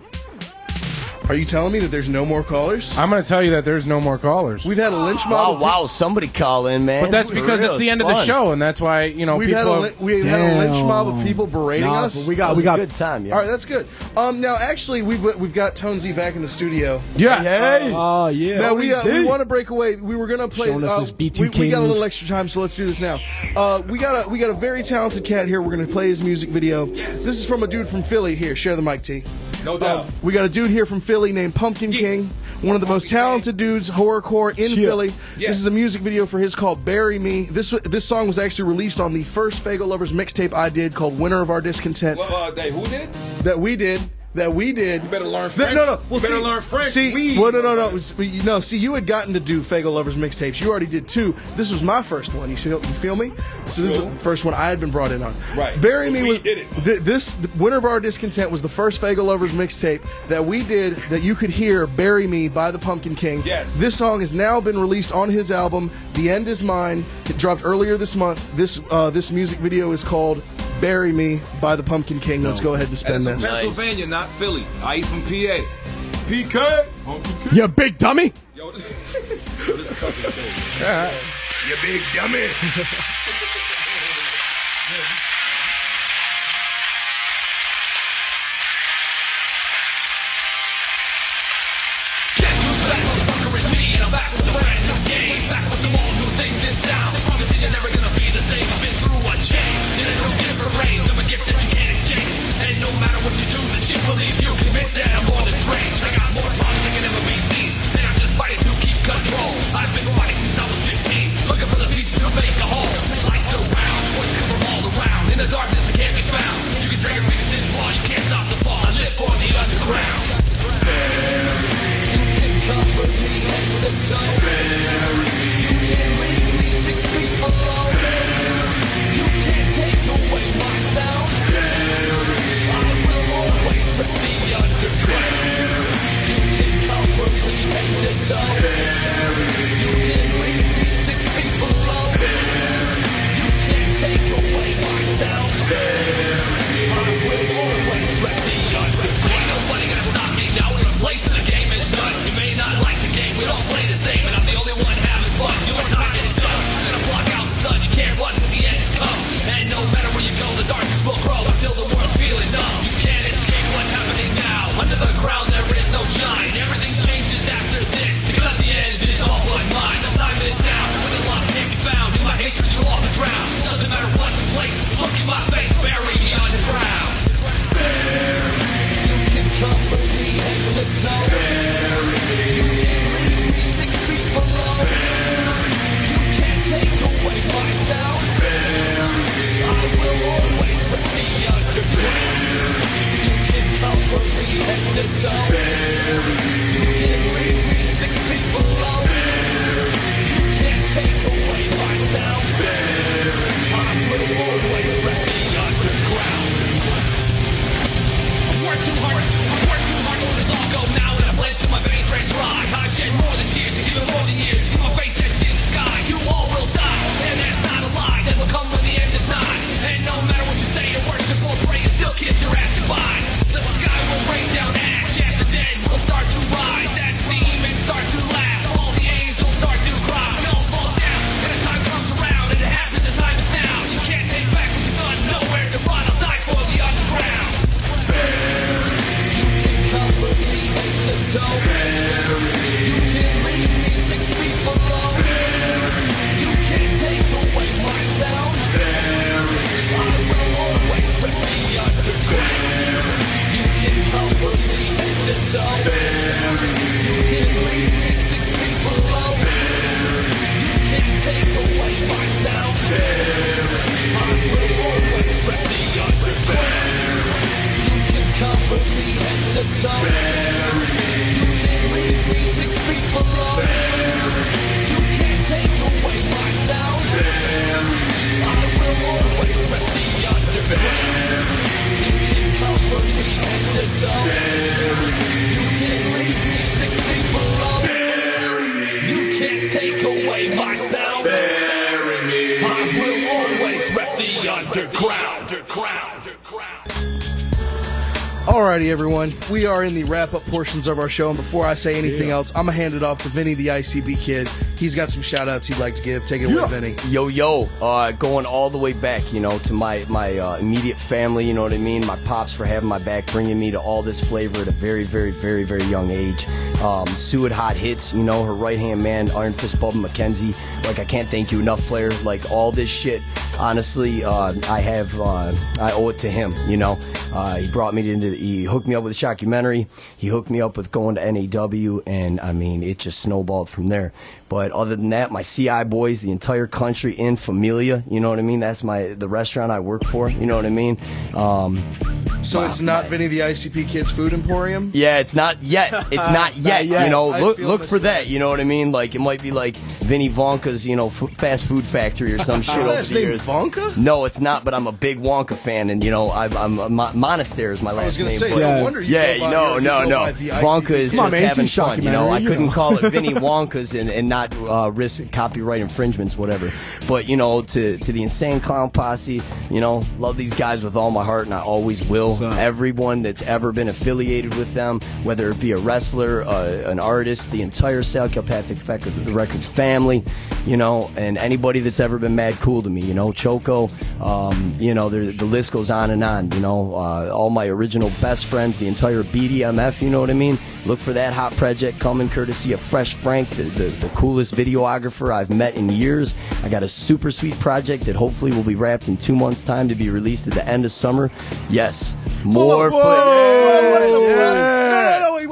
Are you telling me that there's no more callers? I'm going to tell you that there's no more callers. We've had a lynch mob. Wow, somebody call in, man. But that's For because real, it's the end of the fun. show, and that's why, you know, We've people had a lynch mob of people berating Nah, us. but we That was got a good time, yeah. All right, that's good. Now, actually, we've got Tonesy back in the studio. Yeah. Hey. Oh, yeah. Now we want to break away. We were gonna play. Showing us his B2K we got a little moves. extra time, so let's do this now. We got a very talented cat here. We're gonna play his music video. This is from a dude from Philly. Here, share the mic, T. No doubt. We got a dude here from Philly named Pumpkin King, one of the most talented dudes horrorcore in Philly. Yeah. This is a music video for his called "Bury Me." This song was actually released on the first Faygoluvers mixtape I did called "Winter of Our Discontent." Well, who did? That we did. You better learn French. No. You better learn French. No. See, you had gotten to do Faygoluvers mixtapes. You already did 2. This was my first one. You feel me? So this is the first one I had been brought in on. Right. Bury Me We was did it. This Winter of Our Discontent was the first Faygoluvers mixtape that we did that you could hear. Bury Me by the Pumpkin King. Yes. This song has now been released on his album The End Is Mine. It dropped earlier this month. This music video is called "Bury Me" by the Pumpkin King. Let's go ahead and spin And this. it's from Pennsylvania, not Philly. He's from PA. PK. Pumpkin King. You big dummy. Yo, this cup is dope. You big dummy. Looking for the pieces to make a hole. Lights around, voices from all around. Alrighty, everyone. We are in the wrap-up portions of our show, and before I say anything else, I'm going to hand it off to Vinnie the ICP Kid. He's got some shout-outs he'd like to give. Take it away, Vinnie. Yo, going all the way back, you know, to my immediate family, you know what I mean? My pops for having my back, bringing me to all this flavor at a very, very, very, very young age. Sue at Hot Hits, you know, her right-hand man, Iron Fist Bubba McKenzie. Like, I can't thank you enough, player. Like, all this shit, honestly, I owe it to him, you know. He brought me he hooked me up with a Shockumentary. He hooked me up with going to NAW, and I mean, it just snowballed from there. But other than that, my CI boys, the entire country in Familia, you know what I mean? That's the restaurant I work for, you know what I mean? So it's not Vinnie the ICP Kid's Food Emporium? Yeah, it's not yet. It's not yet. You know, look for that. You know what I mean? Like, it might be like Vinnie Wonka's, you know, fast food factory or some shit over the years. Wonka? No, it's not. But I'm a big Wonka fan, and you know, Monastery is my last name. I was gonna say, no wonder you no. Wonka is just having fun. You know, I couldn't call it Vinnie Wonka's and not risk copyright infringements, whatever. But you know, to the Insane Clown Posse, you know, love these guys with all my heart, and I always will. Everyone that's ever been affiliated with them, whether it be a wrestler, an artist, the entire Psychopathic Records family, you know, and anybody that's ever been mad cool to me, you know, Choco, you know, the list goes on and on, you know, all my original best friends, the entire BDMF, you know what I mean? Look for that hot project coming courtesy of Fresh Frank, the coolest videographer I've met in years. I got a super sweet project that hopefully will be wrapped in 2 months' time to be released at the end of summer. Yes, more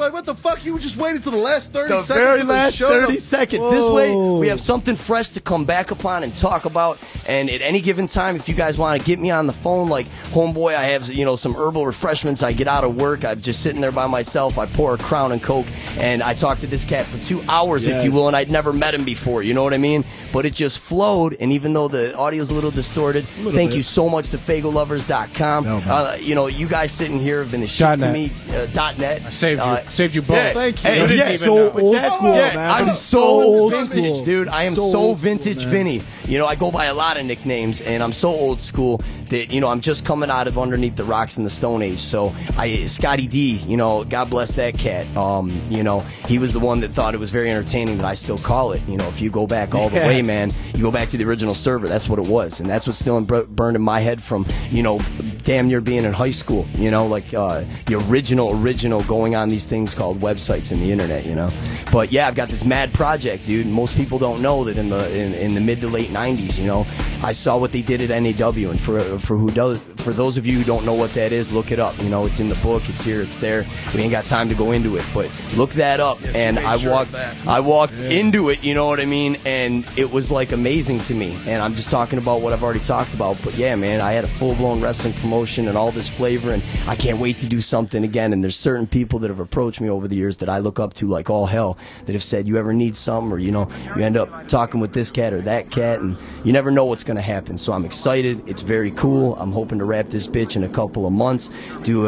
what the fuck? You just waited till the last 30 the seconds very of the last show. 30 seconds. This way, we have something fresh to come back upon and talk about. And at any given time, if you guys want to get me on the phone, like, homeboy, I have, you know, some herbal refreshments. I get out of work. I'm just sitting there by myself. I pour a Crown and Coke, and I talk to this cat for 2 hours, if you will, and I'd never met him before. You know what I mean? But it just flowed, and even though the audio's a little distorted, thank you so much to Faygoluvers.com. You know, you guys sitting here have been a shit to me. .net. I saved you both. Yeah. Thank you. Hey, That's so old school, man. I'm so vintage, dude. I am so vintage, Vinny. You know, I go by a lot of nicknames, and I'm so old school that, you know, I'm just coming out of underneath the rocks in the Stone Age. So, Scotty D, you know, God bless that cat. You know, he was the one that thought it was very entertaining that I still call it. You know, if you go back all the way, man, you go back to the original server. That's what it was, and that's what's still burned in my head from, you know, damn near being in high school. You know, like the original going on these things called websites and the internet. You know, but yeah, I've got this mad project, dude. Most people don't know that in the mid to late 90s, you know, I saw what they did at NAW, and for those of you who don't know what that is, look it up. You know, it's in the book, it's here, it's there. We ain't got time to go into it, but look that up. Yes, and I walked into it, you know what I mean, and it was like amazing to me. And I'm just talking about what I've already talked about, but yeah, man, I had a full-blown wrestling promotion and all this flavor, and I can't wait to do something again. And there's certain people that have approached me over the years that I look up to like all hell, that have said, you ever need something, or, you know, you end up talking with this cat or that cat, and you never know what's going to happen. So I'm excited. It's very cool. I'm hoping to wrap this bitch in a couple of months, do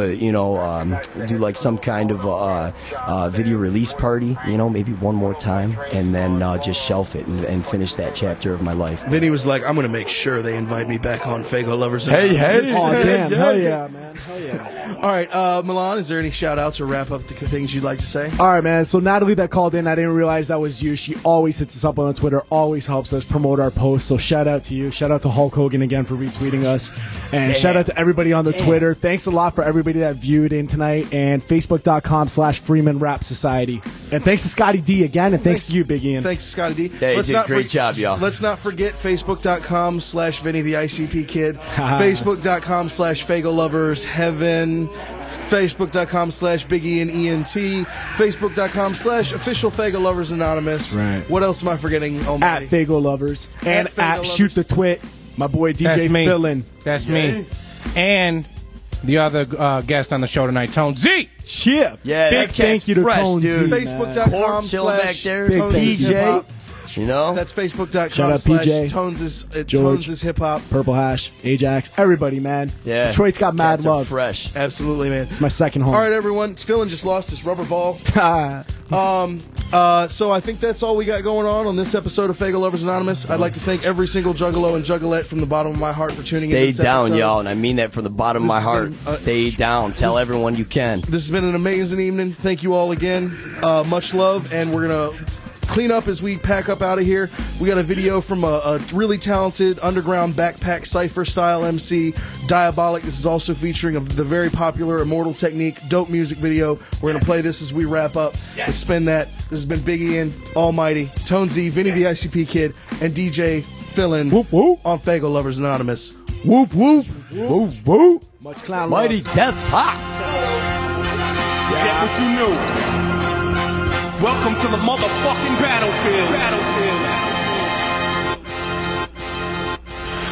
like some kind of video release party, you know, maybe one more time, and then just shelf it and finish that chapter of my life. Vinny was like, I'm going to make sure they invite me back on Faygoluvers. Hey. Oh, damn. Hell yeah, man. Hell yeah. All right, Milan, is there any shout-outs or wrap-up things you'd like to say? All right, man. So Natalie that called in, I didn't realize that was you. She always hits us up on Twitter, always helps us promote our posts. So shout out to you. Shout out to Hulk Hogan again for retweeting us. And shout out to everybody on the Twitter. Thanks a lot for everybody that viewed in tonight. And Facebook.com/Freeman Rap Society. And thanks to Scotty D again. And thanks to you, Big Ian. Thanks to Scotty D. Yeah, you did a great job, y'all. Let's not forget Facebook.com/Vinnie the ICP Kid. Facebook.com/Faygoluvers Heaven. Facebook.com/Big Ian ENT. Facebook.com/Official Faygolovers Anonymous. Right. What else am I forgetting? At Faygolovers. And at Shoot the Twit. My boy DJ Fillin. That's me. And the other guest on the show tonight, Tone Z. Chip. Yeah, big thank you to Tone Z. Facebook.com/DJ. You know? That's Facebook.com/Tones' Hip Hop. Purple Hash, Ajax, everybody, man. Yeah. Detroit's got mad love. Fresh. Absolutely, man. It's my second home. All right, everyone. Fillin just lost his rubber ball. So I think that's all we got going on this episode of Faygoluvers Anonymous. I'd like to thank every single Juggalo and Juggalette from the bottom of my heart for tuning in. Stay down, y'all, and I mean that from the bottom of my heart. Stay down. Tell everyone you can. This has been an amazing evening. Thank you all again. Much love, and we're going to clean up as we pack up out of here. We got a video from a really talented underground backpack cypher style MC, Diabolic. This is also featuring the very popular Immortal Technique dope music video. We're going to play this as we wrap up. Let's spin that. This has been Big Ian, Almighty, Tone Z, Vinnie the ICP Kid, and DJ Fillin on Faygoluvers Anonymous. Whoop, whoop. Whoop, whoop. Much clown love. Mighty Death Pop. Get what you knew. Welcome to the motherfucking battlefield.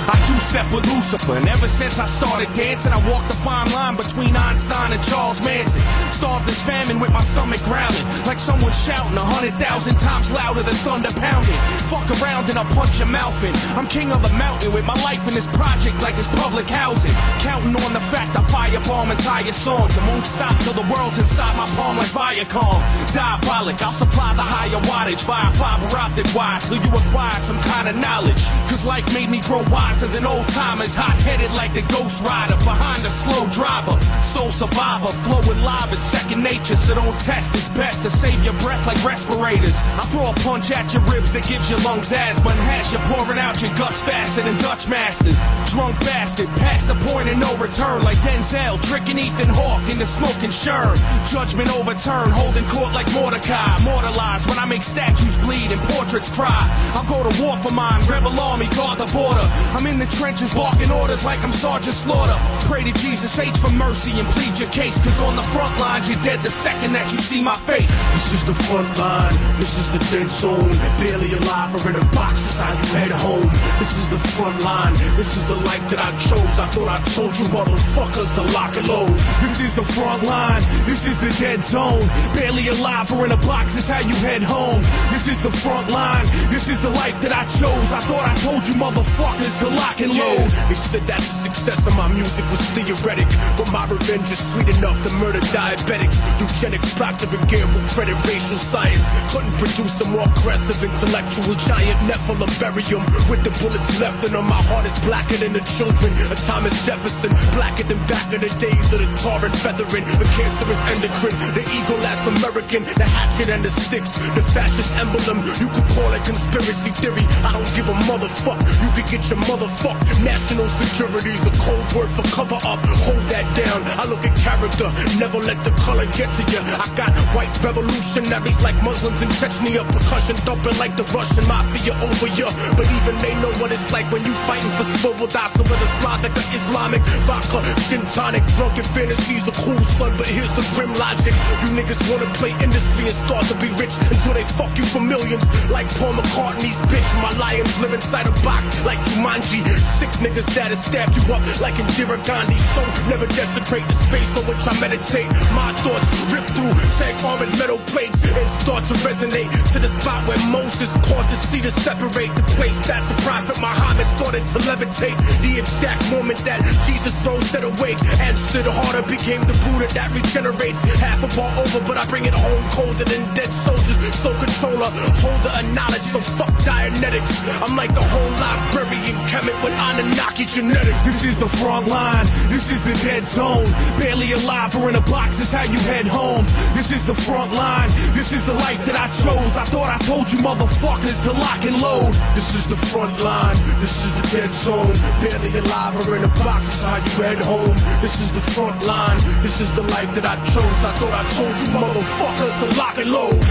I two-step with Lucifer, and ever since I started dancing, I walked the fine line between Einstein and Charles Manson. Starved this famine with my stomach growling, like someone shouting 100,000 times louder than thunder pounding. Fuck around and I'll punch your mouth in. I'm king of the mountain with my life in this project like it's public housing. Counting on the fact I firebomb entire songs and won't stop till the world's inside my palm like Viacom. Diabolic, I'll supply the higher wattage via fiber optic wire till you acquire some kind of knowledge. Cause life made me grow wiser than old timers, hot-headed like the Ghost Rider behind a slow driver. Soul survivor, flowing live is second nature, so don't test. It's best to save your breath like respirators. I throw a punch at your ribs that gives your lungs asthma and has you pouring out your guts faster than Dutch masters. Drunk bastard, past the point of no return like Denzel, tricking Ethan Hawke into smoking Sherm. Judgment overturned, holding court like Mordecai. Immortalized when I make statues bleed and portraits cry. I'll go to war for mine, rebel army, guard the border. I'm in the trenches barking orders like I'm Sergeant Slaughter. Pray to Jesus H for mercy and plead your case, cause on the front lines you're dead the second that you see my face. This is the front line, this is the dead zone. Barely alive or in a box, is how you head home. This is the front line, this is the life that I chose. I thought I told you motherfuckers to lock and load. This is the front line, this is the dead zone. Barely alive or in a box, is how you head home. This is the front line, this is the life that I chose. I thought I told you motherfuckers to lock and load. They said that the success of my music was theoretic, but my revenge is sweet enough to murder diabetics. Eugenics, proctor and gamble, credit, racial science. Couldn't produce a more aggressive intellectual giant. Nephilim, bury him with the bullets left in him. My heart is blacker than the children of Thomas Jefferson, blacker than back in the days of the tar and feathering. The cancerous endocrine, the eagle last American, the hatchet and the sticks, the fascist emblem. You could call it conspiracy theory, I don't give a motherfuck. You could get your motherfucked. National security's a cold word for cover up. Hold that down, I look at character, never let the color get to you. I got white revolutionaries like Muslims in Chechnya, percussion thumping like the Russian mafia over you. But even they know what it's like when you fighting for civil dice with a Slavic or Islamic vodka, gin tonic, drunken fantasies are cool, son. But here's the grim logic: you niggas wanna play industry and start to be rich until they fuck you for millions, like Paul McCartney's bitch. My lions live inside a box like Jumanji. Sick niggas that'll stab you up like Indira Gandhi. So never desecrate the space on which I meditate. My thoughts rip through tank armored metal plates and start to resonate to the spot where Moses caused the sea to separate. The place that the prophet Muhammad started to levitate. The exact moment that Jesus rose set awake, answered harder, became the Buddha that regenerates. Half a bar over, but I bring it home colder than dead soldiers. So controller, holder of knowledge, so fuck Dianetics. I'm like the whole librarian Kemet with Anunnaki genetics. This is the front line, this is the dead zone. Barely alive or in a box is how you head home. This is the front line, this is the life that I chose. I thought I told you motherfuckers to lock and load. This is the front line, this is the dead zone. Barely alive or in a box is how you head home. This is the front line, this is the life that I chose. I thought I told you motherfuckers to lock and load.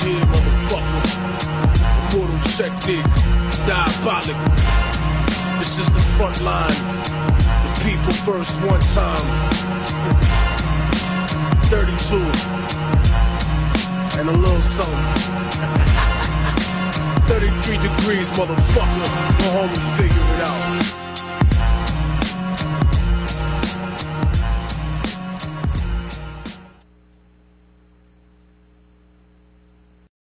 Yeah, motherfucker. Immortal Technique, Diabolic. This is the front line. The people first one time. 32. And a little something. 33 degrees, motherfucker. My homie